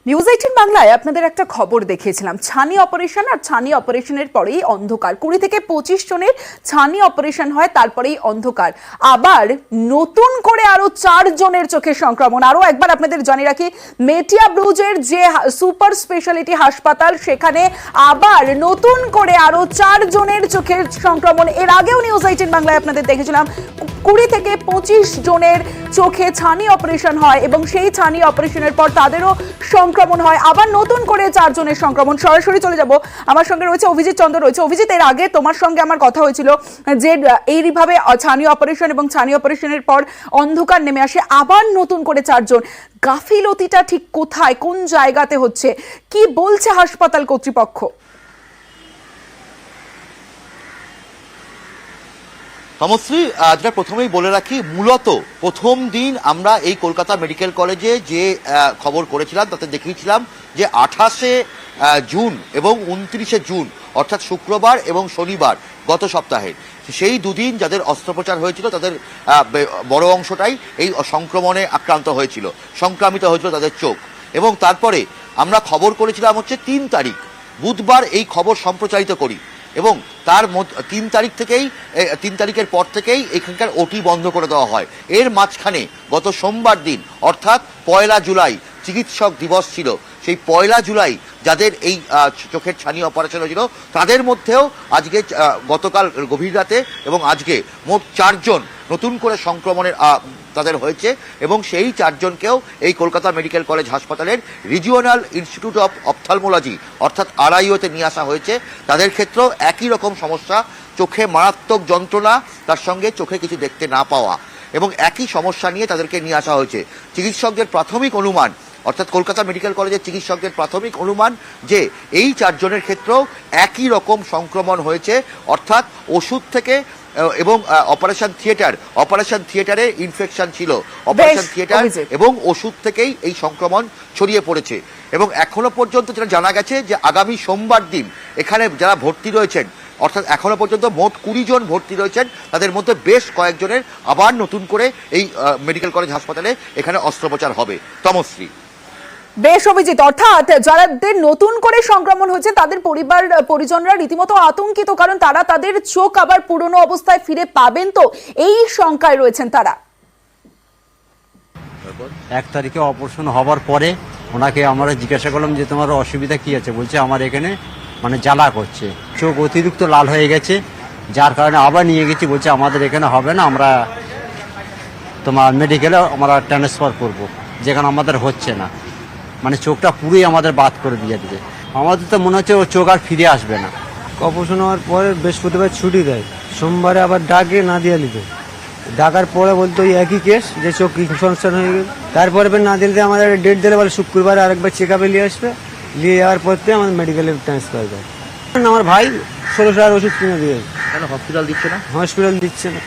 News 18 বাংলায় আপনাদের একটা খবর দেখিয়েছিলাম, ছানি অপারেশন। আর ছানি অপারেশনের পরেই অন্ধকার। 20 থেকে 25 জনের ছানি অপারেশন হয়, তারপরেই অন্ধকার। আবার নতুন করে আরো 4 জনের চোখে সংক্রমণ। আরো একবার আপনাদের জানিয়ে রাখি, মেটিয়া ব্রুজের যে সুপার স্পেশালিটি হাসপাতাল, সেখানে আবার নতুন করে আরো 4 জনের চোখের সংক্রমণ। এর আগেও নিউজ 18 বাংলায় আপনাদের দেখেছিলাম 20 থেকে 25 জনের চোখে ছানি অপারেশন হয় এবং সেই ছানি অপারেশনের পর তাদেরও সংক্রমণ হয়। আবার নতুন করে 4 জনের সংক্রমণ। সরাসরি চলে যাব, আমার সঙ্গে রয়েছে অভিজিৎ চন্দ্র রয়েছে। অভিজিৎ, এর আগে তোমার সঙ্গে আমার কথা হয়েছিল যে এইভাবে ছানি অপারেশন এবং ছানি অপারেশনের পর অন্ধকার নেমে আসে, আবার নতুন করে 4 জন। গাফিলতিটা ঠিক কোথায়, কোন জায়গাতে হচ্ছে, কি বলছে হাসপাতাল কর্তৃপক্ষ? তমশ্রী, যেটা প্রথমেই বলে রাখি, মূলত প্রথম দিন আমরা এই কলকাতা মেডিকেল কলেজে যে খবর করেছিলাম তাতে দেখিয়েছিলাম যে 28শে জুন এবং 29শে জুন, অর্থাৎ শুক্রবার এবং শনিবার গত সপ্তাহের, সেই দুদিন যাদের অস্ত্রোপচার হয়েছিল তাদের বড় অংশটাই এই সংক্রমণে আক্রান্ত হয়েছিল, সংক্রামিত হয়েছিল তাদের চোখ। এবং তারপরে আমরা খবর করেছিলাম হচ্ছে 3 তারিখ বুধবার এই খবর সম্প্রচারিত করি এবং তার 3 তারিখের পর থেকেই এখানকার ওটি বন্ধ করে দেওয়া হয়। এর মাঝখানে গত সোমবার দিন, অর্থাৎ 1 জুলাই চিকিৎসক দিবস ছিল, সেই 1 জুলাই যাদের এই চোখের ছানি অপারেশন হয়েছিল তাদের মধ্যেও আজকে, গতকাল গভীর রাতে এবং আজকে মোট 4 জন নতুন করে সংক্রমণের তাদের হয়েছে এবং সেই 4 জনকেও এই কলকাতা মেডিকেল কলেজ হাসপাতালের রিজিওনাল ইনস্টিটিউট অফ অপথলমোলজি অর্থাৎ RIO-তে নিয়ে আসা হয়েছে। তাদের ক্ষেত্রেও একই রকম সমস্যা, চোখে মারাত্মক যন্ত্রণা, তার সঙ্গে চোখে কিছু দেখতে না পাওয়া, এবং একই সমস্যা নিয়ে তাদেরকে নিয়ে আসা হয়েছে। চিকিৎসকদের প্রাথমিক অনুমান, অর্থাৎ কলকাতা মেডিকেল কলেজের চিকিৎসকদের প্রাথমিক অনুমান যে এই 4 জনের ক্ষেত্রেও একই রকম সংক্রমণ হয়েছে, অর্থাৎ ওষুধ থেকে এবং অপারেশন থিয়েটারে ইনফেকশন ছিল, অপারেশন থিয়েটার এবং ওষুধ থেকেই এই সংক্রমণ ছড়িয়ে পড়েছে। এবং এখনো পর্যন্ত যেটা জানা গেছে যে আগামী সোমবার দিন এখানে যারা ভর্তি রয়েছেন, অর্থাৎ এখনো পর্যন্ত মোট 20 জন ভর্তি রয়েছেন, তাদের মধ্যে বেশ কয়েকজনের আবার নতুন করে এই মেডিকেল কলেজ হাসপাতালে এখানে অস্ত্রোপচার হবে। তমশ্রী, বেশ অভিজিৎ, অর্থাৎ যাদের নতুন করে সংক্রমণ হচ্ছে তাদের পরিবার পরিজনরা রীতিমতো আতঙ্কিত, কারণ তারা তাদের চোখ আবার পুরনো অবস্থায় ফিরে পাবেন তো, এই শঙ্কায় রয়েছেন তারা। 1 তারিখে অপারেশন হবার পরে ওনাকে আমরা জিজ্ঞাসা করলাম যে তোমার অসুবিধা কি আছে, বলছে আমার এখানে জ্বালা করছে, চোখ অতিরিক্ত লাল হয়ে গেছে, যার কারণে আবার নিয়ে গেছি, বলছে আমাদের এখানে হবে না, আমরা তোমার মেডিকেলে আমরা ট্রান্সফার করব, যেখানে আমাদের হচ্ছে না, চোখটা পুরোই আমাদের বাদ করে দিয়ে দিবে। আমাদের তো মনে হচ্ছে ও চোখ আর ফিরে আসবে না। অপারেশন হওয়ার পরে বৃহস্পতিবার ছুটি দেয়, সোমবারে আবার ডাকে না দিয়ে নিতে, ডাকার পরে বলতো ওই একই কেস যে চোখ ইনফেকশন হয়ে গেল। তারপরে না দিলে আমাদের ডেট দিলে বলে শুক্রবার আরেকবার চেক আপে নিয়ে আসবে, নিয়ে যাওয়ার পর থেকে আমাদের মেডিকেলে ট্রান্সফার দেয়। আমার ভাই 1600 ওষুধ কিনে দিয়েছে। হসপিটাল দিচ্ছে না? হসপিটাল দিচ্ছে না।